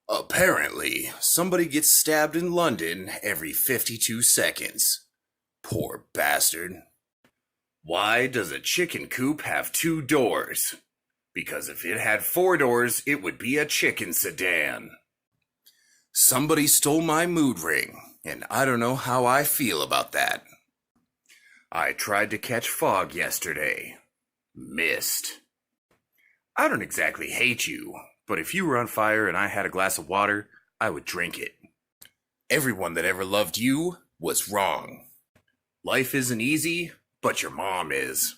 Apparently, somebody gets stabbed in London every 52 seconds. Poor bastard. Why does a chicken coop have two doors? Because if it had four doors, it would be a chicken sedan. Somebody stole my mood ring, and I don't know how I feel about that. I tried to catch fog yesterday. Missed. I don't exactly hate you, but if you were on fire and I had a glass of water, I would drink it. Everyone that ever loved you was wrong. Life isn't easy, but your mom is.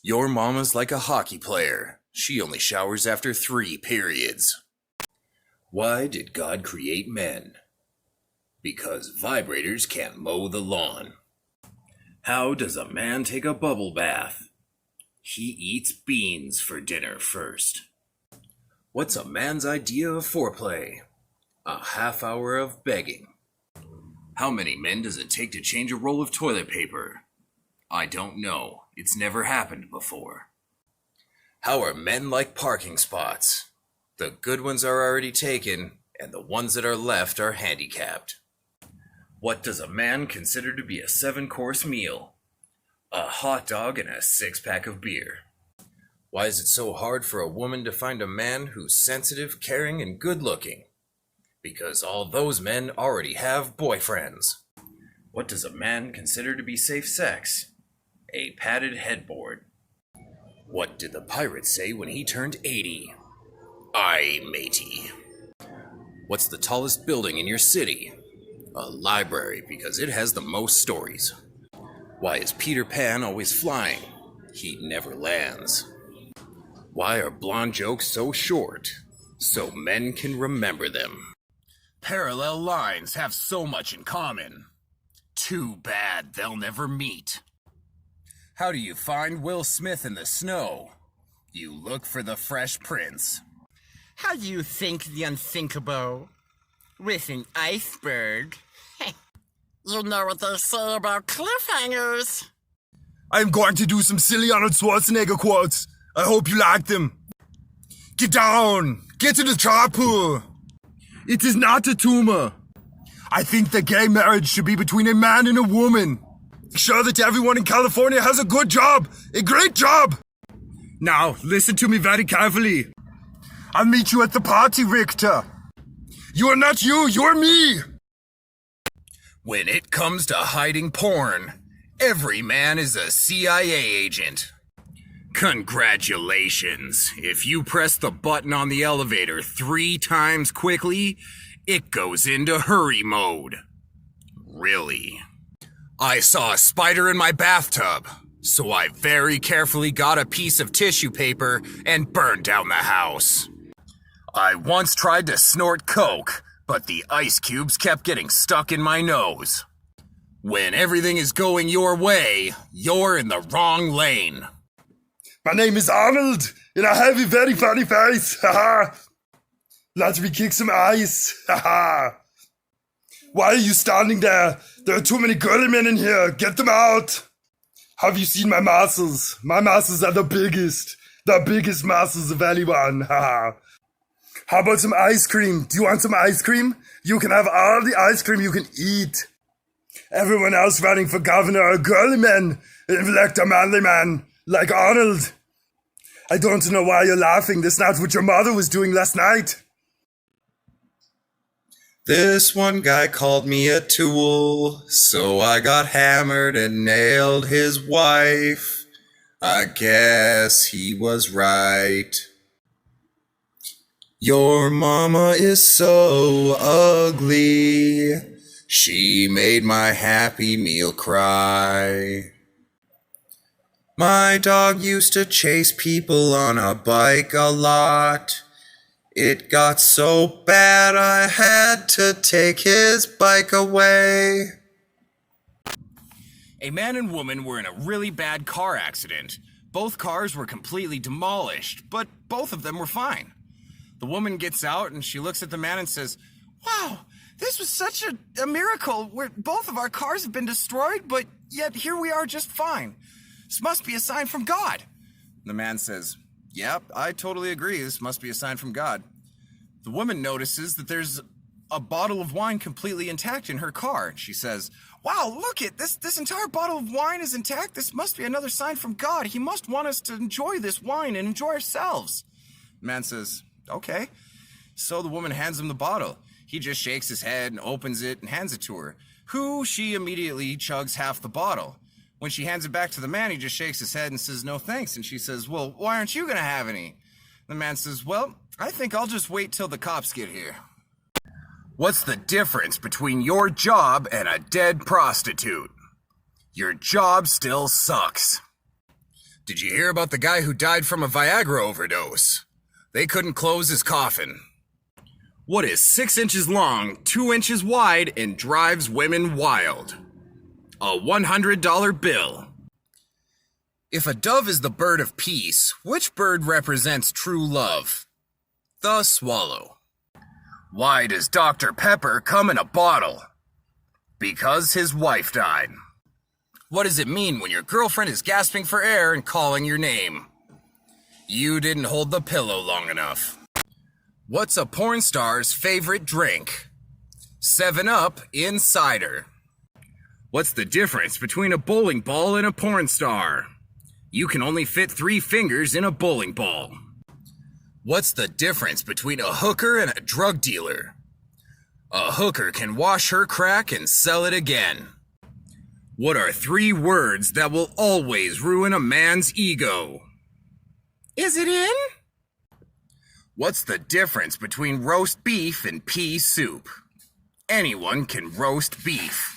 Your mama's like a hockey player. She only showers after 3 periods. Why did God create men? Because vibrators can't mow the lawn. How does a man take a bubble bath? He eats beans for dinner first. What's a man's idea of foreplay? A half hour of begging. How many men does it take to change a roll of toilet paper? I don't know. It's never happened before. How are men like parking spots? The good ones are already taken, and the ones that are left are handicapped. What does a man consider to be a 7-course meal? A hot dog and a 6-pack of beer. Why is it so hard for a woman to find a man who's sensitive, caring, and good-looking? Because all those men already have boyfriends. What does a man consider to be safe sex? A padded headboard. What did the pirate say when he turned 80? Aye, matey. What's the tallest building in your city? A library, because it has the most stories. Why is Peter Pan always flying? He never lands. Why are blonde jokes so short? So men can remember them. Parallel lines have so much in common. Too bad they'll never meet. How do you find Will Smith in the snow? You look for the Fresh Prince. How do you think the unthinkable? With an iceberg. You know what they say about cliffhangers. I'm going to do some silly Arnold Schwarzenegger quotes. I hope you like them. Get down! Get to the chopper! It is not a tumor. I think that gay marriage should be between a man and a woman. Sure that everyone in California has a good job. A great job! Now, listen to me very carefully. I'll meet you at the party, Richter. You are not you, you're me! When it comes to hiding porn, every man is a CIA agent. Congratulations. If you press the button on the elevator 3 times quickly, it goes into hurry mode. Really? I saw a spider in my bathtub, so I very carefully got a piece of tissue paper and burned down the house. I once tried to snort coke, but the ice cubes kept getting stuck in my nose. When everything is going your way, you're in the wrong lane. My name is Arnold, and I have a very funny face. Haha. Let me kick some ice. Haha. Why are you standing there? There are too many girly men in here. Get them out. Have you seen my muscles? My muscles are the biggest muscles of anyone. Haha. How about some ice cream? Do you want some ice cream? You can have all the ice cream you can eat. Everyone else running for governor are girly men. Elect a manly man, like Arnold. I don't know why you're laughing. That's not what your mother was doing last night. This one guy called me a tool, so I got hammered and nailed his wife. I guess he was right. Your mama is so ugly. She made my Happy Meal cry. My dog used to chase people on a bike a lot. It got so bad I had to take his bike away. A man and woman were in a really bad car accident. Both cars were completely demolished, but both of them were fine. The woman gets out and she looks at the man and says, "Wow, this was such a miracle where both of our cars have been destroyed, but yet here we are just fine. This must be a sign from God." The man says, "Yep, I totally agree. This must be a sign from God." The woman notices that there's a bottle of wine completely intact in her car. She says, "Wow, look it, this entire bottle of wine is intact. This must be another sign from God. He must want us to enjoy this wine and enjoy ourselves." The man says, "Okay." So the woman hands him the bottle. He just shakes his head and opens it and hands it to her, who she immediately chugs half the bottle. When she hands it back to the man, he just shakes his head and says, "No thanks." And she says, "Well, why aren't you gonna have any?" The man says, "Well, I think I'll just wait till the cops get here." What's the difference between your job and a dead prostitute? Your job still sucks. Did you hear about the guy who died from a Viagra overdose? They couldn't close his coffin. What is 6 inches long, 2 inches wide, and drives women wild? A $100 bill. If a dove is the bird of peace, which bird represents true love? The swallow. Why does Dr. Pepper come in a bottle? Because his wife died. What does it mean when your girlfriend is gasping for air and calling your name? You didn't hold the pillow long enough. What's a porn star's favorite drink? 7-Up in cider. What's the difference between a bowling ball and a porn star? You can only fit 3 fingers in a bowling ball. What's the difference between a hooker and a drug dealer? A hooker can wash her crack and sell it again. What are 3 words that will always ruin a man's ego? Is it in? What's the difference between roast beef and pea soup? Anyone can roast beef.